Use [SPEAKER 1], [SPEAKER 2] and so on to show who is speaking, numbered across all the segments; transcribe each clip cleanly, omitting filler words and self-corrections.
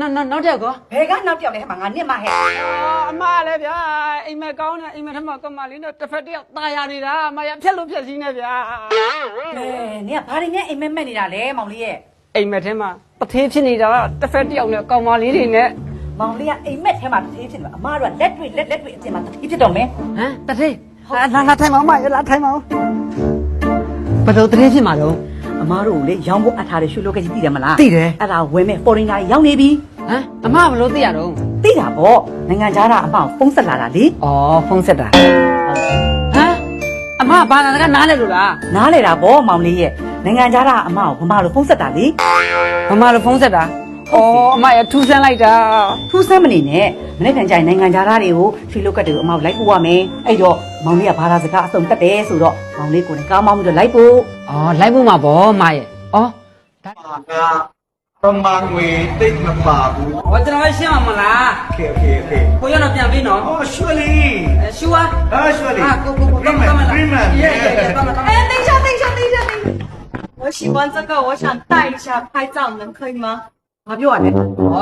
[SPEAKER 1] နောက်တစ်ယောက်ကော
[SPEAKER 2] ဘယ်ကနောက်တစ်ယောက်လဲဟဲ့မှာငါနစ်မဟဲ့
[SPEAKER 1] အမလည်းဗျာအိမ်မက်ကောင်းနေအိမ်မက်ထမကမလေးနဲ့တစ်ဖက်တစ်ယောက်ตายရနေတာအမရဖြက်လို့ဖြက်စည်းနေဗျာ
[SPEAKER 2] နင်ကဘာတွေနဲ့အိမ်မက်မက်နေတာလဲမောင်လေးရဲ့
[SPEAKER 1] အိမ်မက်ထဲမှာတသေးဖြစ်နေတာတစ်ဖက်တစ်ယောက်နဲ့ကောင်မလေးတွေနဲ့
[SPEAKER 2] မောင်လေးကအိမ်မက်ထဲမှာတသေးဖြစ်နေမှာအမတို့ကလက်တွေ့အပြင်မှာတသေးဖြစ်တော့မယ်
[SPEAKER 1] ဟမ်တသေးလာထိုင်မအောင်မရလာထိုင်မအောင်ဘယ်လိုတသေးဖြစ်မှာတော့
[SPEAKER 2] အမတို့ကိုလေရောင်းဖို့အပ်ထားတဲ့ရွှေလောကကြီးသိတယ်မလား
[SPEAKER 1] သိတယ်
[SPEAKER 2] အဲ့ဒါဝယ်မဲ့ foreigner ရောက်နေပြီ
[SPEAKER 1] ဟမ်အမဘယ်လိုသိရတော့
[SPEAKER 2] သိတာပေါ့နိုင်ငံခြားသားအမကိုဖုန်းဆက်လာတာလေ
[SPEAKER 1] ဩဖုန်းဆက်တာဟမ်အမဘာသာကနားလဲလို့လား
[SPEAKER 2] နားလေတာပေါ့မောင်လေးရဲ့နိုင်ငံခြားသားအမကိုဗမာလိုဖုန်းဆက်တာလေ
[SPEAKER 1] ဗမာလိုဖုန်းဆက်တာဩအမရထူးဆန်းလိုက်တာ
[SPEAKER 2] ထူးဆန်းမနေနဲ့မနေ့ကကြိုင်နိုင်ငံခြားသားတွေကိုရွှေလောကတွေကိုအမကိုလိုက်ပို့ရမယ်အဲ့တော့မောင်လေးကဘာသာစကားအစုံတက်တယ်ဆိုတော့မောင်လေးကိုလည်းကားမောင်းပြီးတော့လိုက်ပို့
[SPEAKER 1] ဩလိုက်ဖို့မှာဗောမရဲ့ဩ
[SPEAKER 3] ประมาณเวติดมาป่าบู
[SPEAKER 1] ဟောကျွန်တော်ရှင်းအောင်မလား
[SPEAKER 3] โอเคโอเคโอเค
[SPEAKER 1] ကိုရတော့ပြန်ပြီးနော်
[SPEAKER 3] อ๋อชัวร์ลี
[SPEAKER 1] ရှူဝါ
[SPEAKER 3] ชัวร์ลี
[SPEAKER 1] ကိုတော့မလား
[SPEAKER 3] Dreamer
[SPEAKER 1] 耶တော့မလား
[SPEAKER 4] 哎，等一下，我喜欢这个，我想带一下拍照，能可以吗？
[SPEAKER 2] ဘာပြောရလဲ
[SPEAKER 1] ဩ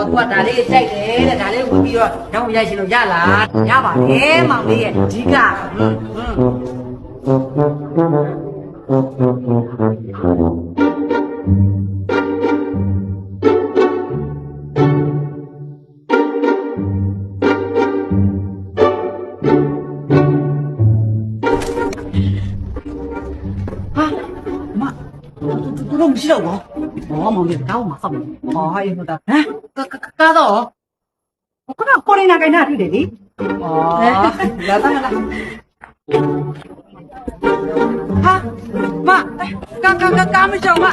[SPEAKER 1] तू ကဒါလေးကြိုက်တယ်တဲ့ဒါလေးဝင်ပြီးတော့ရောင်းရိုက်ရှင်လို့ရလား
[SPEAKER 2] ရပါတယ်မောင်လေးရဲ့အဓိက ဟာမသူတို့မရှိတော့ဘူးဟောမောင်လေးကောင်းမှာစောက်နေဟောဟဲ့ဟုတ်တာဟမ်ကားတော့ခုနကိုရင်းနာကိုင်းနာတွေ့တယ်လေ
[SPEAKER 1] ဩလာတော့မလားဟာမကာမရှောင်းမ